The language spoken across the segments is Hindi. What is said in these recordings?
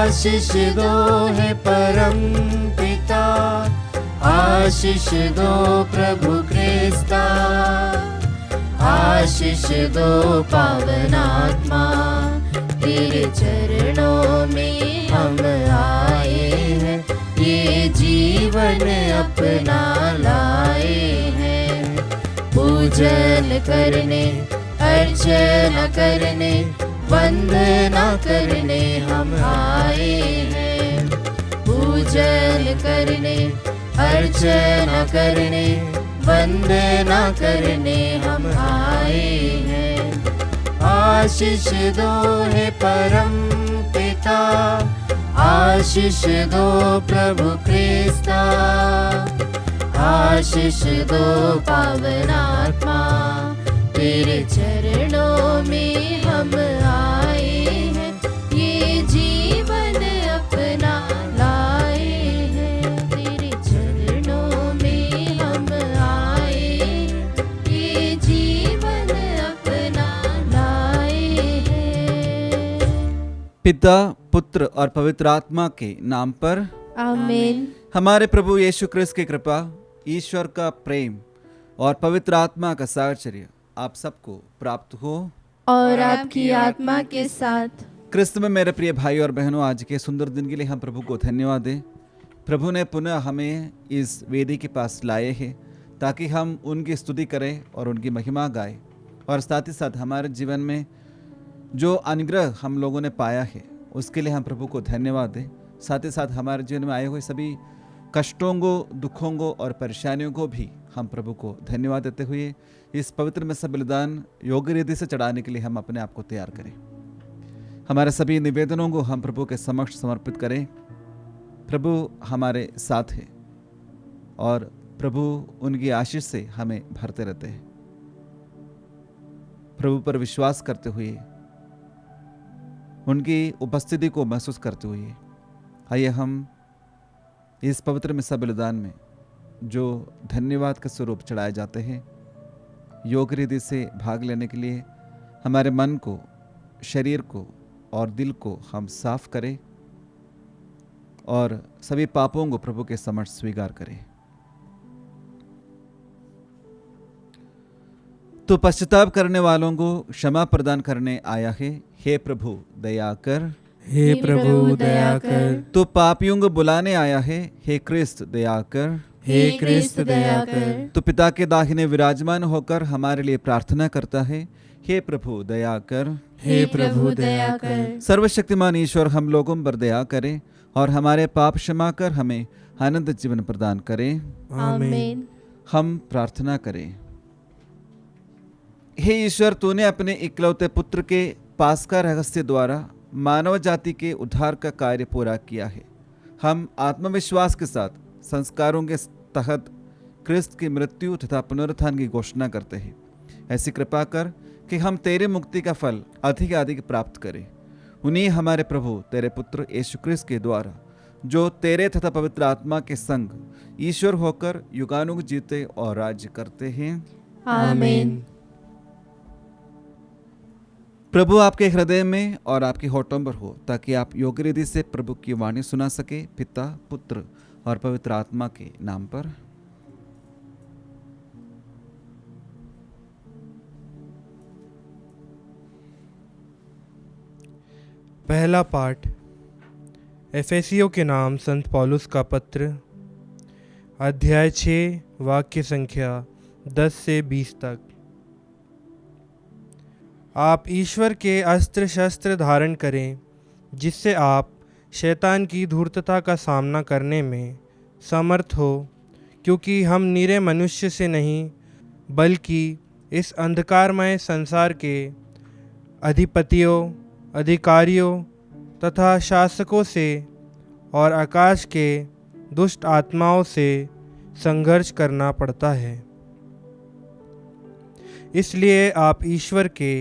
आशीष दो हे परम पिता, आशीष दो प्रभु क्रिस्ता, आशीष दो पावन आत्मा, तेरे चरणों में हम आए हैं, ये जीवन अपना लाए हैं। पूजन करने, अर्चना करने, वंदना करने हम आए हैं। पूजन करने, अर्चना करने, वंदना करने हम आए हैं। आशीष दो हे परम पिता, आशीष दो प्रभु क्रिस्ता, आशीष दो पावन आत्मा, तेरे चरणों में हम आए हैं, ये जीवन अपना लाए हैं। तेरे चरणों में हम आए हैं, ये जीवन अपना लाए हैं। पिता, पुत्र और पवित्र आत्मा के नाम पर आमीन। हमारे प्रभु यीशु क्रिस्त की कृपा, ईश्वर का प्रेम और पवित्र आत्मा का साहचर्य आप सबको प्राप्त हो और आपकी आत्मा के साथ। क्रिस्त में मेरे प्रिय भाई और बहनों, आज के सुंदर दिन के लिए हम प्रभु को धन्यवाद दें। प्रभु ने पुनः हमें इस वेदी के पास लाए हैं ताकि हम उनकी स्तुति करें और उनकी महिमा गाएं, और साथ ही साथ हमारे जीवन में जो अनुग्रह हम लोगों ने पाया है उसके लिए हम प्रभु को धन्यवाद दें। साथ ही साथ हमारे जीवन में आए हुए सभी कष्टों को, दुखों को और परेशानियों को भी हम प्रभु को धन्यवाद देते हुए इस पवित्र में सब बलिदान योग्य रीति से चढ़ाने के लिए हम अपने आप को तैयार करें। हमारे सभी निवेदनों को हम प्रभु के समक्ष समर्पित करें। प्रभु हमारे साथ है और प्रभु उनकी आशीष से हमें भरते रहते हैं। प्रभु पर विश्वास करते हुए, उनकी उपस्थिति को महसूस करते हुए आइए हम इस पवित्र मिसा बलिदान में जो धन्यवाद के स्वरूप चढ़ाए जाते हैं, योग रीति से भाग लेने के लिए हमारे मन को, शरीर को और दिल को हम साफ करें और सभी पापों को प्रभु के समक्ष स्वीकार करें। तो पश्चाताप करने वालों को क्षमा प्रदान करने आया है, हे प्रभु दया कर। हे प्रभु दया कर। तो पापियों को बुलाने आया है, हे क्रिस्त दया कर। हे क्रिस्त दया कर। तो पिता के दाहिने विराजमान होकर हमारे लिए प्रार्थना करता है, हे प्रभु दया कर। हे प्रभु दया कर। सर्वशक्तिमान ईश्वर हम लोगों पर दया करे और हमारे पाप क्षमा कर हमें आनंद जीवन प्रदान करे। आमीन। हम प्रार्थना करें। हे ईश्वर, तूने अपने इकलौते पुत्र के पास्का रहस्य द्वारा मानव जाति के उद्धार का कार्य पूरा किया है। हम आत्मविश्वास के साथ संस्कारों के तहत क्रिस्त की मृत्यु तथा पुनरुत्थान की घोषणा करते हैं। ऐसी कृपा कर कि हम तेरे मुक्ति का फल अधिक अधिक प्राप्त करें। उन्हीं हमारे प्रभु तेरे पुत्र यीशु क्रिस्त के द्वारा, जो तेरे तथा पवित्र आत्मा के संग ईश्वर होकर युगानुग जीते और राज्य करते हैं। आमीन। प्रभु आपके हृदय में और आपके होठों पर हो, ताकि आप योग्य रीति से प्रभु की वाणी सुना सके। पिता, पुत्र और पवित्र आत्मा के नाम पर। पहला पाठ एफेसियों के नाम संत पौलुस का पत्र, अध्याय 6, वाक्य संख्या 10 से 20 तक। आप ईश्वर के अस्त्र शस्त्र धारण करें, जिससे आप शैतान की धूर्तता का सामना करने में समर्थ हो, क्योंकि हम निरे मनुष्य से नहीं बल्कि इस अंधकारमय संसार के अधिपतियों, अधिकारियों तथा शासकों से और आकाश के दुष्ट आत्माओं से संघर्ष करना पड़ता है। इसलिए आप ईश्वर के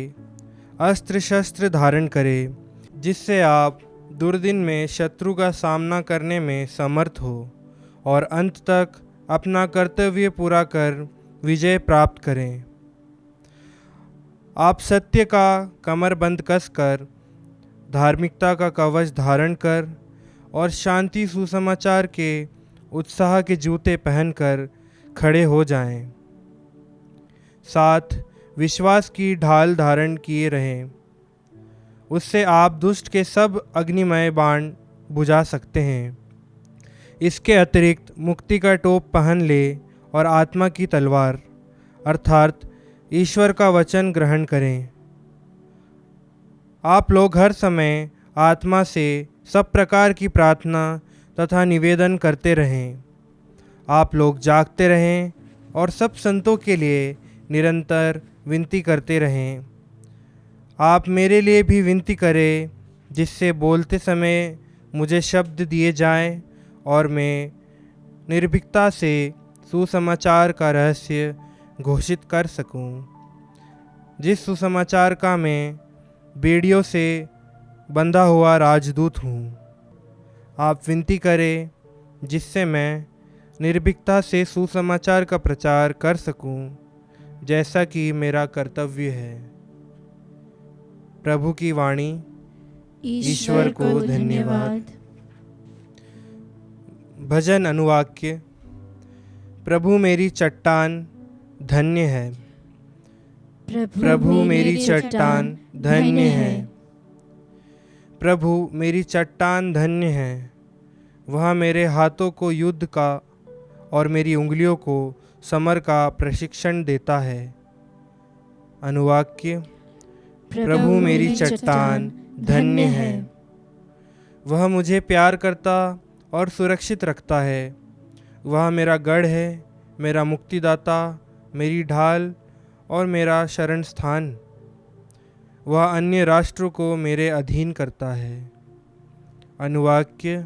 अस्त्र शस्त्र धारण करें, जिससे आप दुर्दिन में शत्रु का सामना करने में समर्थ हो और अंत तक अपना कर्तव्य पूरा कर विजय प्राप्त करें। आप सत्य का कमरबंद कसकर धार्मिकता का कवच धारण कर और शांति सुसमाचार के उत्साह के जूते पहनकर खड़े हो जाएं। 7. विश्वास की ढाल धारण किए रहें, उससे आप दुष्ट के सब अग्निमय बाण बुझा सकते हैं। इसके अतिरिक्त मुक्ति का टोप पहन ले और आत्मा की तलवार अर्थात ईश्वर का वचन ग्रहण करें। आप लोग हर समय आत्मा से सब प्रकार की प्रार्थना तथा निवेदन करते रहें। आप लोग जागते रहें और सब संतों के लिए निरंतर विनती करते रहें। आप मेरे लिए भी विनती करें, जिससे बोलते समय मुझे शब्द दिए जाएं और मैं निर्भीकता से सुसमाचार का रहस्य घोषित कर सकूं, जिस सुसमाचार का मैं बेड़ियों से बंधा हुआ राजदूत हूँ। आप विनती करें जिससे मैं निर्भीकता से सुसमाचार का प्रचार कर सकूं, जैसा कि मेरा कर्तव्य है। प्रभु की वाणी। ईश्वर को धन्यवाद। भजन अनुवाक्य। प्रभु मेरी चट्टान धन्य है, प्रभु मेरी चट्टान धन्य है, प्रभु मेरी चट्टान धन्य है। वह मेरे हाथों को युद्ध का और मेरी उंगलियों को समर का प्रशिक्षण देता है। अनुवाक्य। प्रभु मेरी चट्टान धन्य है। वह मुझे प्यार करता और सुरक्षित रखता है। वह मेरा गढ़ है, मेरा मुक्तिदाता, मेरी ढाल और मेरा शरण स्थान। वह अन्य राष्ट्रों को मेरे अधीन करता है। अनुवाक्य।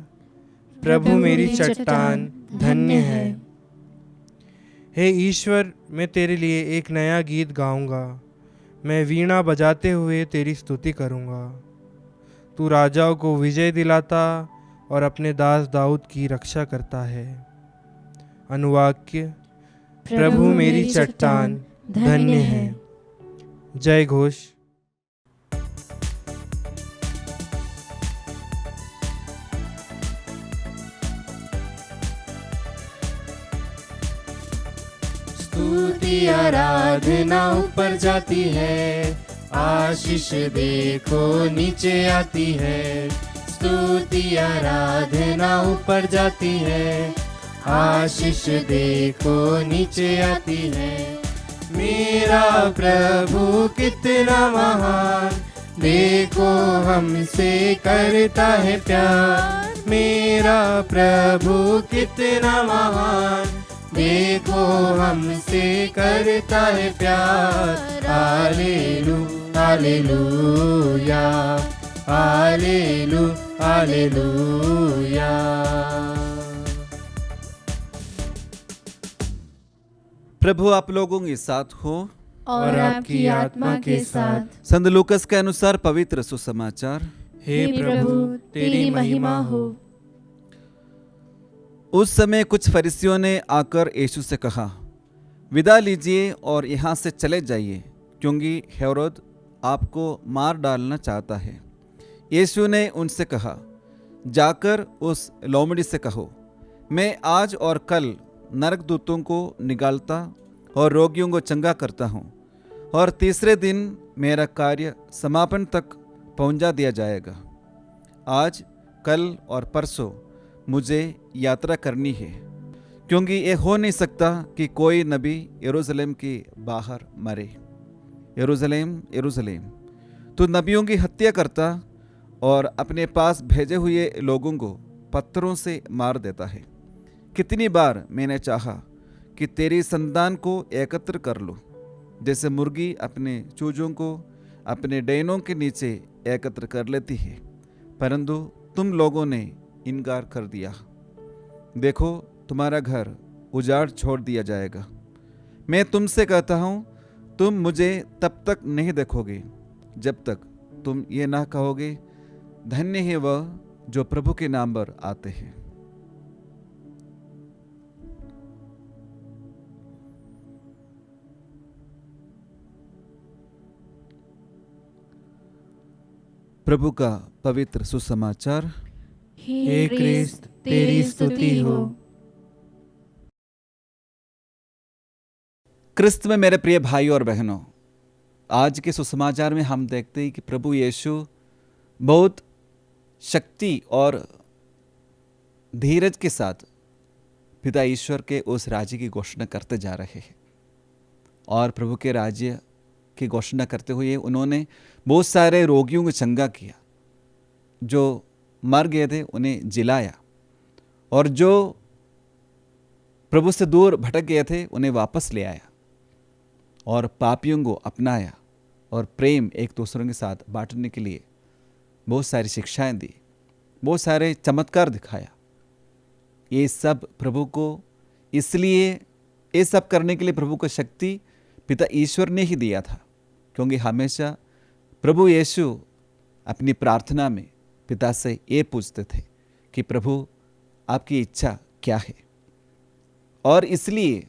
प्रभु मेरी चट्टान धन्य है। हे ईश्वर, मैं तेरे लिए एक नया गीत गाऊंगा। मैं वीणा बजाते हुए तेरी स्तुति करूंगा। तू राजाओं को विजय दिलाता और अपने दास दाऊद की रक्षा करता है। अनुवाक्य। प्रभु मेरी चट्टान धन्य है। जय घोष। स्तुति आराधना ऊपर जाती है, आशीष देखो नीचे आती है। स्तुति आराधना ऊपर जाती है, आशीष देखो नीचे आती है। मेरा प्रभु कितना महान, देखो हमसे करता है प्यार। मेरा प्रभु कितना महान, देखो हमसे करता है प्यार। Hallelujah hallelujah hallelujah hallelujah. प्रभु आप लोगों के साथ हो और आपकी आत्मा के साथ। संत लूकस के अनुसार पवित्र सुसमाचार। हे प्रभु, तेरी महिमा हो। उस समय कुछ फरीसियों ने आकर यीशु से कहा, विदा लीजिए और यहाँ से चले जाइए, क्योंकि हेरोद आपको मार डालना चाहता है। यीशु ने उनसे कहा, जाकर उस लोमड़ी से कहो, मैं आज और कल नरकदूतों को निकालता और रोगियों को चंगा करता हूँ, और तीसरे दिन मेरा कार्य समापन तक पहुँचा दिया जाएगा। आज, कल और परसों मुझे यात्रा करनी है, क्योंकि ये हो नहीं सकता कि कोई नबी यरूशलेम के बाहर मरे। यरूशलेम यरूशलेम, तू नबियों की हत्या करता और अपने पास भेजे हुए लोगों को पत्थरों से मार देता है। कितनी बार मैंने चाहा कि तेरी संतान को एकत्र कर लो, जैसे मुर्गी अपने चूजों को अपने डैनों के नीचे एकत्र कर लेती है, परंतु तुम लोगों ने इनकार कर दिया। देखो, तुम्हारा घर उजाड़ छोड़ दिया जाएगा। मैं तुमसे कहता हूँ, तुम मुझे तब तक नहीं देखोगे जब तक तुम ये ना कहोगे, धन्य है वह जो प्रभु के नाम पर आते हैं। प्रभु का पवित्र सुसमाचार। हे क्रिस्त तेरी स्तुति हो। क्रिस्त में मेरे प्रिय भाई और बहनों, आज के सुसमाचार में हम देखते हैं कि प्रभु यीशु बहुत शक्ति और धीरज के साथ पिता ईश्वर के उस राज्य की घोषणा करते जा रहे हैं। और प्रभु के राज्य की घोषणा करते हुए उन्होंने बहुत सारे रोगियों को चंगा किया, जो मर गए थे उन्हें जिलाया, और जो प्रभु से दूर भटक गए थे उन्हें वापस ले आया, और पापियों को अपनाया, और प्रेम एक दूसरों के साथ बांटने के लिए बहुत सारी शिक्षाएं दी, बहुत सारे चमत्कार दिखाया। ये सब प्रभु को इसलिए ये सब करने के लिए प्रभु को शक्ति पिता ईश्वर ने ही दिया था, क्योंकि हमेशा प्रभु यीशु अपनी प्रार्थना में पिता से ये पूछते थे कि प्रभु आपकी इच्छा क्या है। और इसलिए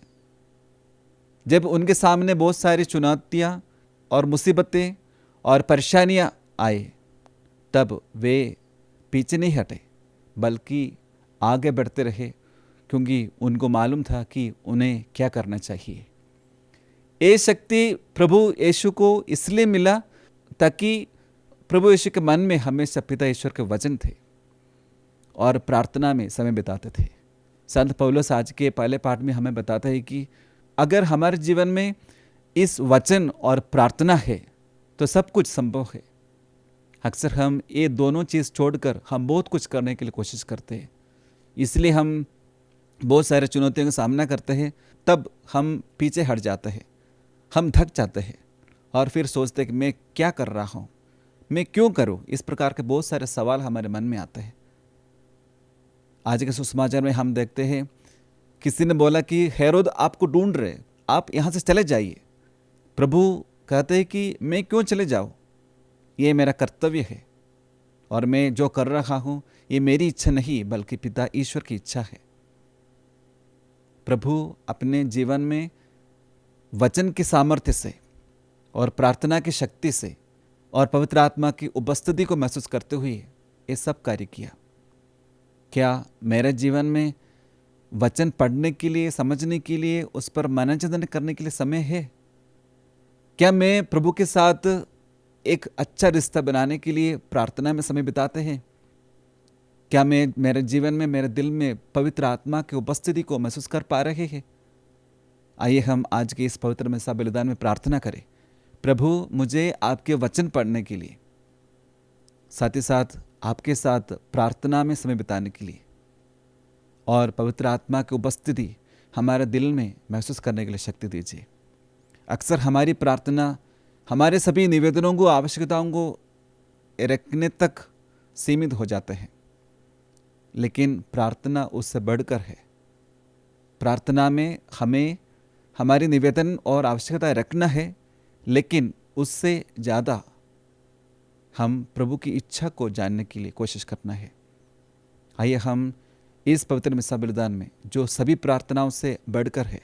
जब उनके सामने बहुत सारी चुनौतियां और मुसीबतें और परेशानियां आए, तब वे पीछे नहीं हटे बल्कि आगे बढ़ते रहे, क्योंकि उनको मालूम था कि उन्हें क्या करना चाहिए। ये शक्ति प्रभु यीशु को इसलिए मिला ताकि प्रभु यीशु के मन में हमेशा पिता ईश्वर के वचन थे और प्रार्थना में समय बिताते थे। संत पौलुस आज के पहले पाठ में हमें बताता है कि अगर हमारे जीवन में इस वचन और प्रार्थना है तो सब कुछ संभव है। अक्सर हम ये दोनों चीज़ छोड़कर हम बहुत कुछ करने के लिए कोशिश करते हैं, इसलिए हम बहुत सारे चुनौतियों का सामना करते हैं, तब हम पीछे हट जाते हैं, हम थक जाते हैं और फिर सोचते हैं कि मैं क्या कर रहा हूँ, मैं क्यों करूँ। इस प्रकार के बहुत सारे सवाल हमारे मन में आते हैं। आज के सुसमाचार में हम देखते हैं किसी ने बोला कि हेरोद आपको ढूंढ रहे, आप यहाँ से चले जाइए। प्रभु कहते हैं कि मैं क्यों चले जाऊँ, ये मेरा कर्तव्य है, और मैं जो कर रहा हूँ ये मेरी इच्छा नहीं बल्कि पिता ईश्वर की इच्छा है। प्रभु अपने जीवन में वचन की सामर्थ्य से और प्रार्थना की शक्ति से और पवित्र आत्मा की उपस्थिति को महसूस करते हुए ये सब कार्य किया। क्या मेरे जीवन में वचन पढ़ने के लिए, समझने के लिए, उस पर मननचिंतन करने के लिए समय है? क्या मैं प्रभु के साथ एक अच्छा रिश्ता बनाने के लिए प्रार्थना में समय बिताते हैं? क्या मैं मेरे जीवन में, मेरे दिल में पवित्र आत्मा की उपस्थिति को महसूस कर पा रहे हैं? आइए हम आज के इस पवित्र मिसा बलिदान में प्रार्थना करें, प्रभु मुझे आपके वचन पढ़ने के लिए, साथ ही साथ आपके साथ प्रार्थना में समय बिताने के लिए और पवित्र आत्मा की उपस्थिति हमारे दिल में महसूस करने के लिए शक्ति दीजिए। अक्सर हमारी प्रार्थना हमारे सभी निवेदनों को, आवश्यकताओं को रखने तक सीमित हो जाते हैं, लेकिन प्रार्थना उससे बढ़कर है। प्रार्थना में हमें हमारी निवेदन और आवश्यकताएं रखना है, लेकिन उससे ज़्यादा हम प्रभु की इच्छा को जानने के लिए कोशिश करना है। आइए हम इस पवित्र मिसा बलिदान में जो सभी प्रार्थनाओं से बढ़कर है,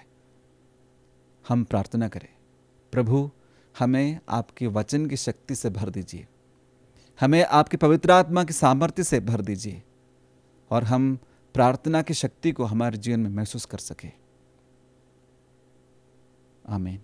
हम प्रार्थना करें, प्रभु हमें आपके वचन की शक्ति से भर दीजिए, हमें आपकी पवित्र आत्मा की सामर्थ्य से भर दीजिए, और हम प्रार्थना की शक्ति को हमारे जीवन में महसूस कर सके। आमीन।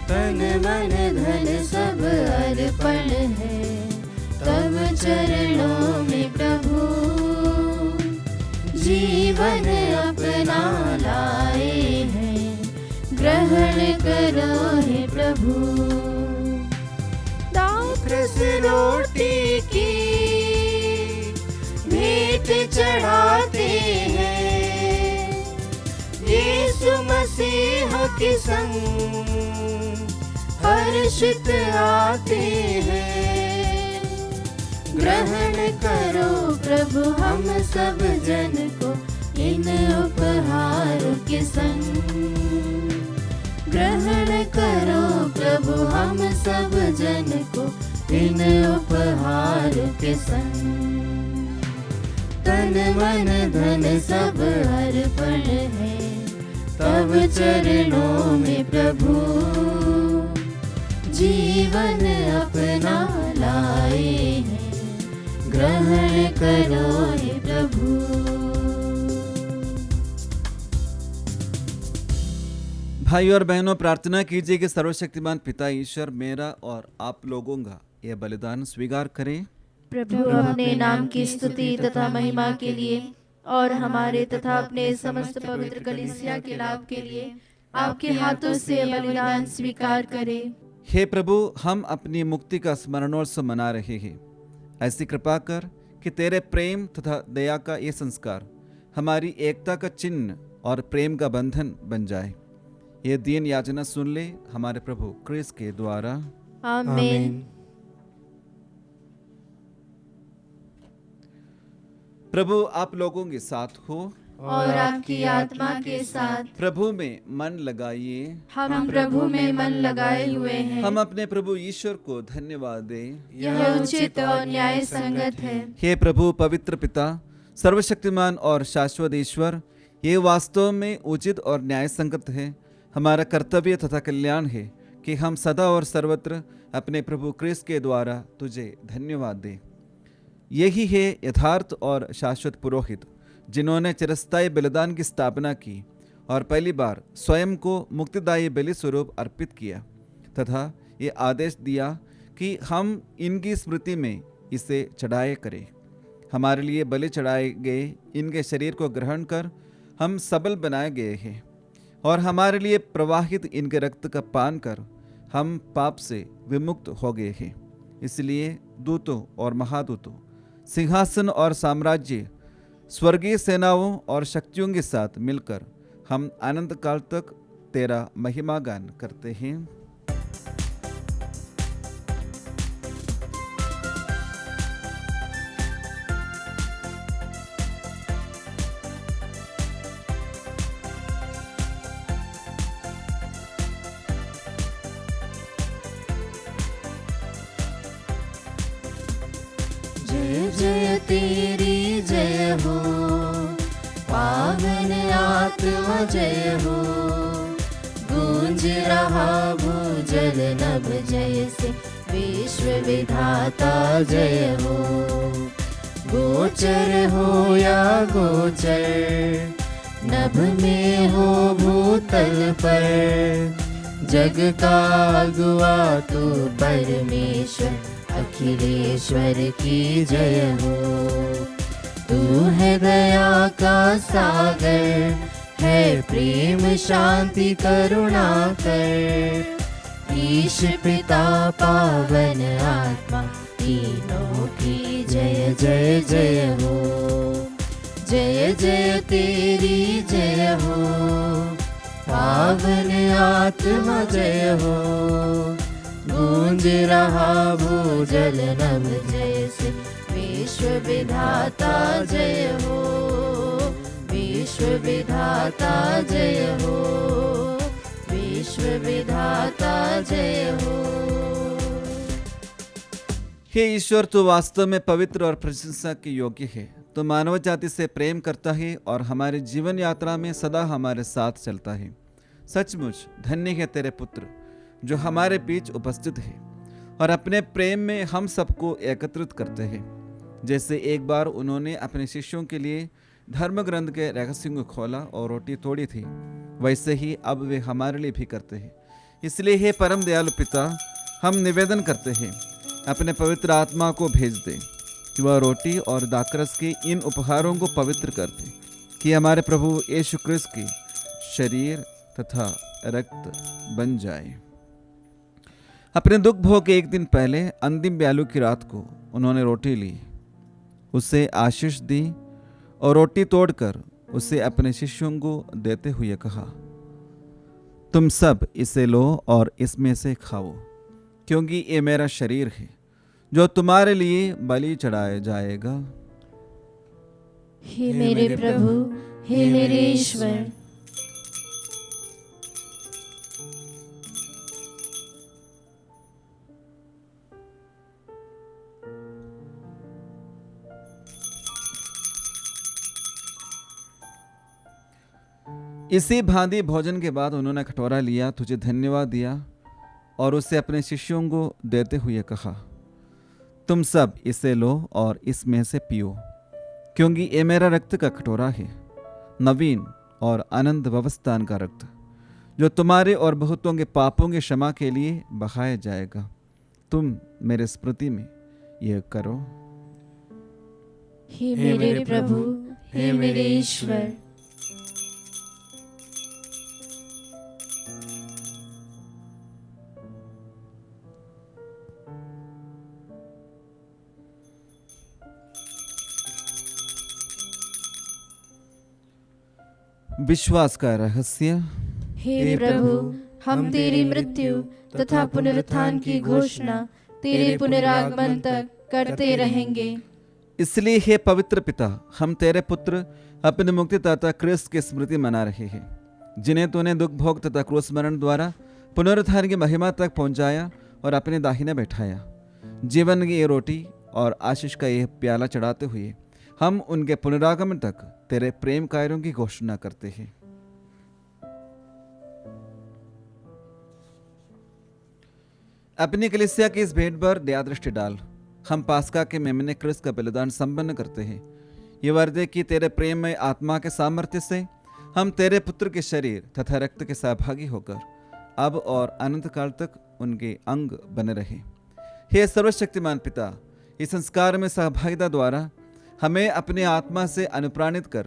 तन मन धन सब अर्पण है तब चरणों में प्रभु, जीवन अपना लाए हैं ग्रहण करो हे प्रभु। दास रोटी की भेंट चढ़ाते हैं, यीशु मसीह के संग हर्षित आते हैं। ग्रहण करो प्रभु हम सब जन को इन उपहारों के संग। ग्रहण करो प्रभु हम सब जन को इन उपहारों के संग। तन मन धन सब अर्पण है तब चरणों में प्रभु, जीवन अपना लाए हैं ग्रहण करो हे प्रभु। भाई और बहनों, प्रार्थना कीजिए कि सर्वशक्तिमान पिता ईश्वर मेरा और आप लोगों का यह बलिदान स्वीकार करें। प्रभु अपने नाम की स्तुति तथा महिमा के लिए और हमारे तथा अपने समस्त पवित्र कलीसिया के लाभ के लिए आपके हाथों से बलिदान स्वीकार करें। हे प्रभु, हम अपनी मुक्ति का स्मरणोत्सव मना रहे हैं। ऐसी कृपा कर कि तेरे प्रेम तथा दया का ये संस्कार हमारी एकता का चिन्ह और प्रेम का बंधन बन जाए। ये दीन याचना सुन ले हमारे प्रभु क्रिस्त के द्वारा। आमीन। प्रभु आप लोगों के साथ हो और आपकी आत्मा के साथ। प्रभु में मन लगाइए। हम प्रभु में मन लगाए हुए हैं। हम अपने प्रभु ईश्वर को धन्यवाद दें। यह उचित और न्याय संगत है। हे प्रभु पवित्र पिता, सर्वशक्तिमान और शाश्वत ईश्वर, ये वास्तव में उचित और न्याय संगत है। हमारा कर्तव्य तथा कल्याण है कि हम सदा और सर्वत्र अपने प्रभु क्रिस्त के द्वारा तुझे धन्यवाद दें। यही है यथार्थ और शाश्वत पुरोहित, जिन्होंने चिरस्थायी बलिदान की स्थापना की और पहली बार स्वयं को मुक्तिदायी बलि स्वरूप अर्पित किया तथा ये आदेश दिया कि हम इनकी स्मृति में इसे चढ़ाए करें। हमारे लिए बलि चढ़ाए गए इनके शरीर को ग्रहण कर हम सबल बनाए गए हैं और हमारे लिए प्रवाहित इनके रक्त का पान कर हम पाप से विमुक्त हो गए हैं। इसलिए दूतों और महादूतों, सिंहासन और साम्राज्य, स्वर्गीय सेनाओं और शक्तियों के साथ मिलकर हम अनंत काल तक तेरा महिमा गान करते हैं। जय जय तेरी जय हो, पावन आत्मा जय हो। गूंज रहा भूजल नभ जय से, विश्व विधाता जय हो। गोचर हो या गोचर, नभ में हो भूतल पर। जग का अगुआ तू परमेश्वर, अखिलेश्वर की जय हो। तू है दया का सागर, है प्रेम शांति करुणा कर। ईश पिता पावन आत्मा, तीनों की जय जय जय हो। जय जय तेरी जय हो, पावन आत्मा जय हो। गूंज रहा भूजल नभ जय से, विश्व विधाता जय हो। विश्व विधाता जय हो, विश्व विधाता जय हो। हे ईश्वर, तू वास्तव में पवित्र और प्रशंसा के योग्य है। तो मानव जाति से प्रेम करता है और हमारे जीवन यात्रा में सदा हमारे साथ चलता है। सचमुच धन्य है तेरे पुत्र जो हमारे बीच उपस्थित है और अपने प्रेम में हम सबको एकत्रित करते हैं। जैसे एक बार उन्होंने अपने शिष्यों के लिए धर्म ग्रंथ के रहस्यों को खोला और रोटी तोड़ी थी, वैसे ही अब वे हमारे लिए भी करते हैं। इसलिए हे परम दयालु पिता, हम निवेदन करते हैं अपने पवित्र आत्मा को भेज दे कि वह रोटी और दाखरस के इन उपहारों को पवित्र कर दे, कि हमारे प्रभु यीशु क्रिस्त की शरीर तथा रक्त बन जाए। अपने दुख भोग के एक दिन पहले अंतिम ब्यालू की रात को उन्होंने रोटी ली, उसे आशीष दी और रोटी तोड़कर उसे अपने शिष्यों को देते हुए कहा, तुम सब इसे लो और इसमें से खाओ, क्योंकि ये मेरा शरीर है जो तुम्हारे लिए बलि चढ़ाया जाएगा। हे मेरे प्रभु, हे मेरे ईश्वर, इसी भांति भोजन के बाद उन्होंने कटोरा लिया, तुझे धन्यवाद दिया और उसे अपने शिष्यों को देते हुए कहा, तुम सब इसे लो और इसमें से पियो, क्योंकि ये मेरा रक्त का कटोरा है, नवीन और अनंत व्यवस्थान का रक्त, जो तुम्हारे और बहुतों के पापों के क्षमा के लिए बहाया जाएगा। तुम मेरे स्मृति में यह करो। हे मेरे प्रभु, हे मेरे ईश्वर, विश्वास का रहस्य। हे प्रभु, हम तेरी मृत्यु तथा पुनरुत्थान की घोषणा तेरे पुनरागमन तक करते रहेंगे। इसलिए हे पवित्र पिता, हम तेरे पुत्र अपने मुक्तिदाता क्रिस्त की स्मृति मना रहे हैं, जिन्हें तूने दुख भोग तथा क्रूस मरण द्वारा पुनरुत्थान की महिमा तक पहुंचाया और अपने दाहिने बैठाया। जीवन की ये रोटी और आशीष का यह प्याला चढ़ाते हुए हम उनके पुनरागमन तक तेरे प्रेम कार्यों की घोषणा करते हैं। अपनी कलीसिया की इस भेंट पर दया दृष्टि डाल। हम पास्का के मेमने क्रिस्त का बलिदान संपन्न करते हैं। ये वर्दे कि तेरे प्रेम में आत्मा के सामर्थ्य से हम तेरे पुत्र के शरीर तथा रक्त के सहभागी होकर अब और अनंत काल तक उनके अंग बने रहे। हे सर्वशक्तिमान पिता, इस संस्कार में सहभागिता द्वारा हमें अपने आत्मा से अनुप्राणित कर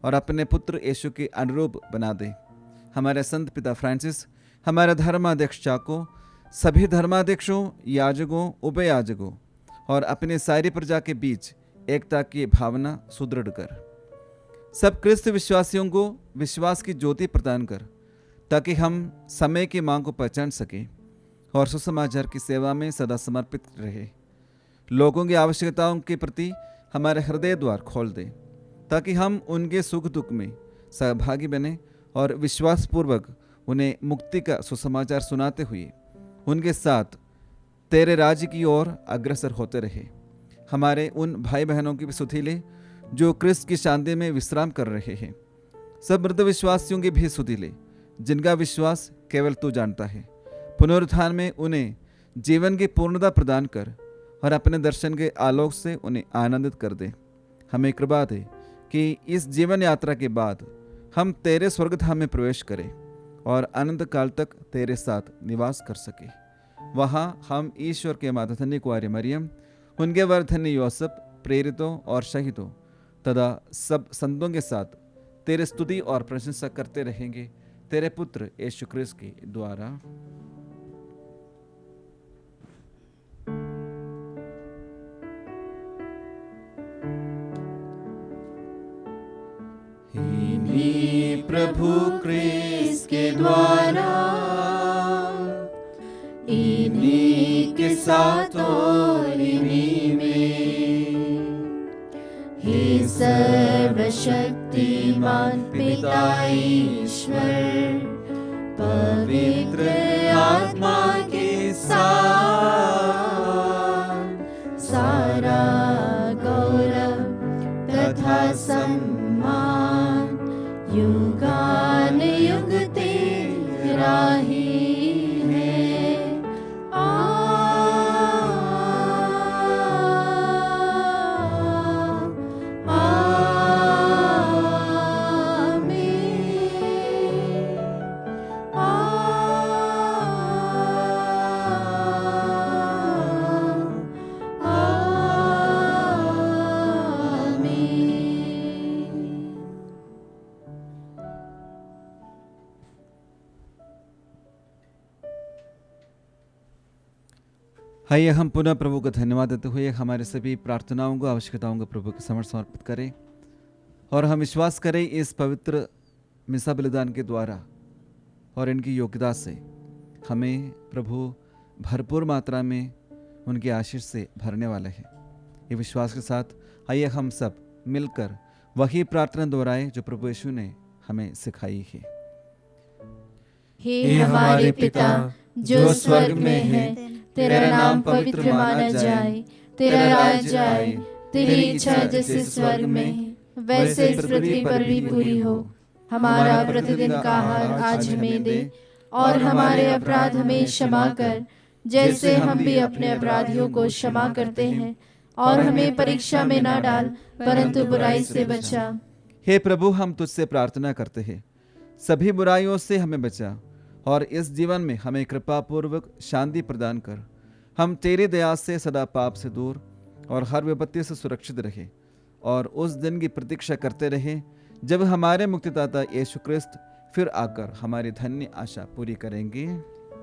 और अपने पुत्र यीशु के अनुरूप बना दे। हमारे संत पिता फ्रांसिस, हमारे धर्माध्यक्ष चाको, सभी धर्माध्यक्षों, याजकों, उपयाजकों और अपने सारी प्रजा के बीच एकता की भावना सुदृढ़ कर। सब क्रिस्त विश्वासियों को विश्वास की ज्योति प्रदान कर, ताकि हम समय की मांग को पहचान सकें और सुसमाचार की सेवा में सदा समर्पित रहे। लोगों की आवश्यकताओं के प्रति हमारे हृदय द्वार खोल दे, ताकि हम उनके सुख दुख में सहभागी बने और विश्वासपूर्वक उन्हें मुक्ति का सुसमाचार सुनाते हुए उनके साथ तेरे राज्य की ओर अग्रसर होते रहे। हमारे उन भाई बहनों की भी सुधि ले जो क्रिस्त की शांति में विश्राम कर रहे हैं। सब मृत विश्वासियों की भी सुधि ले, जिनका विश्वास केवल तू जानता है। पुनरुत्थान में उन्हें जीवन की पूर्णता प्रदान कर और अपने दर्शन के आलोक से उन्हें आनंदित कर दे। हमें कृपा दे कि इस जीवन यात्रा के बाद हम तेरे स्वर्गधाम में प्रवेश करें और अनंत काल तक तेरे साथ निवास कर सके। वहाँ हम ईश्वर के माता धन्य कुंवारी मरियम, उनके वर धन्य यूसुफ, प्रेरितों और शहीदों तथा सब संतों के साथ तेरे स्तुति और प्रशंसा करते रहेंगे, तेरे पुत्र यीशु क्रिस्त के द्वारा। प्रभु क्रिस्त के द्वारा, इन्हीं के साथ और इन्हीं में, हे सर्वशक्तिमान पिता ईश्वर, पवित्र आत्मा के साथ सारा गौरव तथा सम्मान युगान युग तेरा ही है। आइए हम पुनः प्रभु को धन्यवाद देते हुए हमारे सभी प्रार्थनाओं को, आवश्यकताओं को प्रभु के समक्ष समर्पित करें और हम विश्वास करें इस पवित्र मिसा बलिदान के द्वारा और इनकी योग्यता से हमें प्रभु भरपूर मात्रा में उनकी आशीष से भरने वाले हैं। ये विश्वास के साथ आइए हम सब मिलकर वही प्रार्थना दोहराए जो प्रभु यीशु ने हमें सिखाई है। हे हमारे पिता जो स्वर्ग में है, तेरा नाम पवित्र माना जाए, तेरा राज्य आए, तेरी इच्छा जैसे स्वर्ग में है वैसे इस पृथ्वी पर भी पूरी हो। हमारा प्रतिदिन का आहार आज हमें दे, और हमारे अपराध हमें क्षमा कर जैसे हम भी अपने अपराधियों को क्षमा करते हैं, और हमें परीक्षा में ना डाल परंतु बुराई से बचा। हे प्रभु, हम तुझसे प्रार्थना करते हैं, सभी बुराइयों से हमें बचा और इस जीवन में हमें कृपा पूर्वक शांति प्रदान कर। हम तेरी दया से सदा पाप से दूर और हर विपत्ति से सुरक्षित रहे और उस दिन की प्रतीक्षा करते रहे जब हमारे मुक्तिदाता यीशु क्रिस्त फिर आकर हमारी धन्य आशा पूरी करेंगे।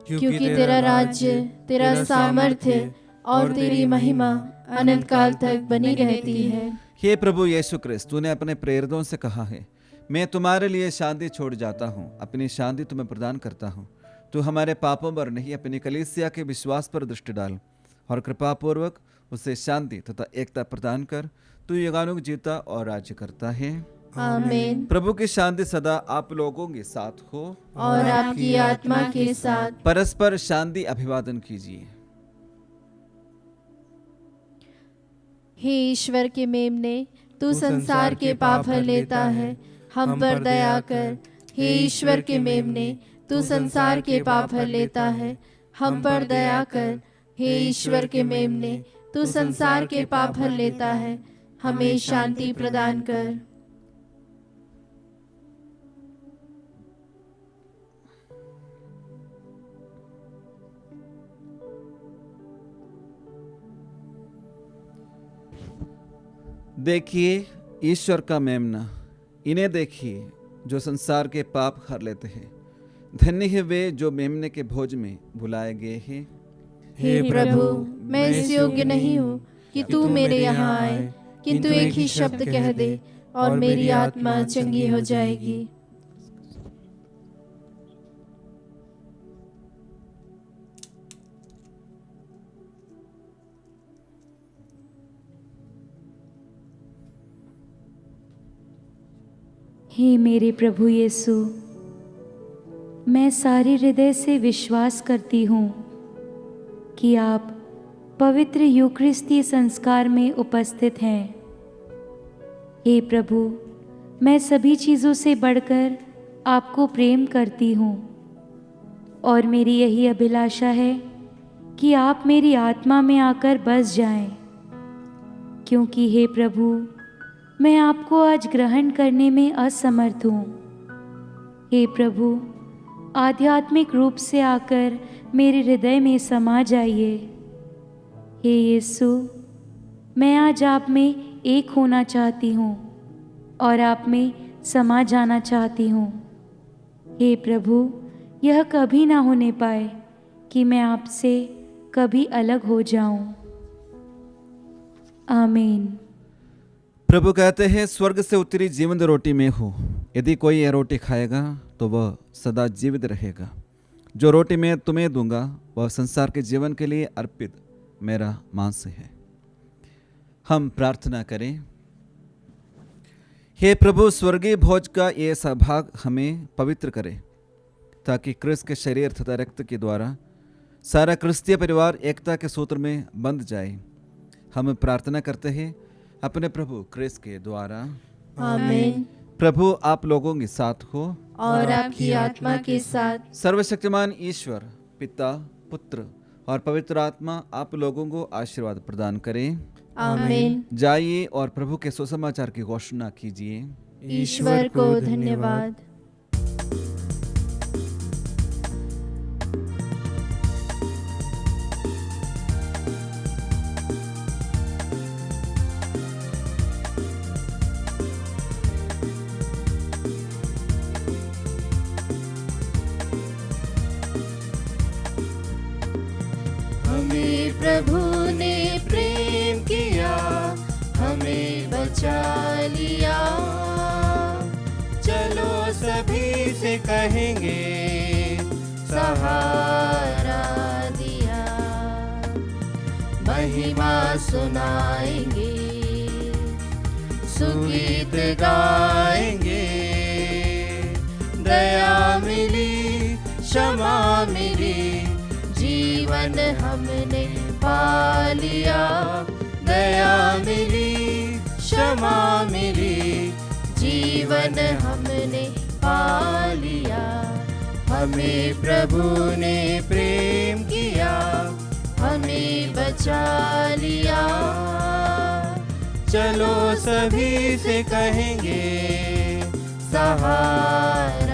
क्योंकि तेरा राज्य, तेरा सामर्थ्य और तेरी महिमा अनंत काल तक बनी रहती है। हे प्रभु यीशु क्रिस्त, तूने अपने प्रेरितों से कहा है, मैं तुम्हारे लिए शांति छोड़ जाता हूँ, अपनी शांति तुम्हें प्रदान करता हूँ। तू हमारे पापों पर नहीं, अपनी कलीसिया के विश्वास पर दृष्टि डाल और कृपा पूर्वक उसे शांति तथा एकता प्रदान कर। तू युगानुग जीता और राज्य करता है। आमीन। प्रभु की शांति सदा आप लोगों के साथ हो और आपकी आत्मा के साथ। परस्पर शांति अभिवादन कीजिए। हे ईश्वर के मेमने, तू संसार के पाप हर लेता है, हम पर दया कर। हे ईश्वर के मेमने, तू संसार के पाप हर लेता है, हम पर दया कर। हे ईश्वर के मेमने, तू संसार के पाप हर लेता है, हमें शांति प्रदान कर। देखिए ईश्वर का मेमना, इन्हें देखिए जो संसार के पाप हर लेते हैं। धन्य है वे जो मेमने के भोज में बुलाए गए हैं। हे प्रभु, मैं इस योग्य नहीं हूँ कि तू मेरे यहाँ आए, किंतु एक ही शब्द कह दे और मेरी आत्मा चंगी हो जाएगी। हे मेरे प्रभु यीशु, मैं सारे हृदय से विश्वास करती हूँ कि आप पवित्र यूकरिस्ती संस्कार में उपस्थित हैं। हे प्रभु, मैं सभी चीज़ों से बढ़कर आपको प्रेम करती हूँ और मेरी यही अभिलाषा है कि आप मेरी आत्मा में आकर बस जाएं, क्योंकि हे प्रभु, मैं आपको आज ग्रहण करने में असमर्थ हूँ। हे प्रभु, आध्यात्मिक रूप से आकर मेरे हृदय में समा जाइए। हे यीशु, मैं आज आप में एक होना चाहती हूँ और आप में समा जाना चाहती हूँ। हे प्रभु, यह कभी ना होने पाए कि मैं आपसे कभी अलग हो जाऊं। आमीन। प्रभु कहते हैं, स्वर्ग से उतरी जीवंत रोटी मैं हूँ। यदि कोई यह रोटी खाएगा तो वह सदा जीवित रहेगा। जो रोटी मैं तुम्हें दूंगा वह संसार के जीवन के लिए अर्पित मेरा मांस है। हम प्रार्थना करें। हे प्रभु, स्वर्गीय भोज का ये सहभाग हमें पवित्र करे, ताकि क्रिस्त के शरीर तथा रक्त के द्वारा सारा क्रिस्तीय परिवार एकता के सूत्र में बंध जाए। हम प्रार्थना करते हैं अपने प्रभु क्रिस्त के द्वारा। आमीन। प्रभु आप लोगों के साथ हो और आपकी आत्मा के साथ। सर्वशक्तिमान ईश्वर पिता, पुत्र और पवित्र आत्मा आप लोगों को आशीर्वाद प्रदान करें। आमीन। जाइए और प्रभु के सुसमाचार की घोषणा कीजिए। ईश्वर को धन्यवाद। हमें प्रभु ने प्रेम किया, हमें बचा लिया। चलो सभी से कहेंगे, सहारा दिया। कहाँ सुनाएंगे, सुगीत गाएंगे। दया मिली, क्षमा मिली, जीवन हमने पा लिया। दया मिली, क्षमा मिली, जीवन हमने पा लिया। हमें प्रभु ने प्रेम किया, हमें बचा लिया। चलो सभी से कहेंगे, सहाय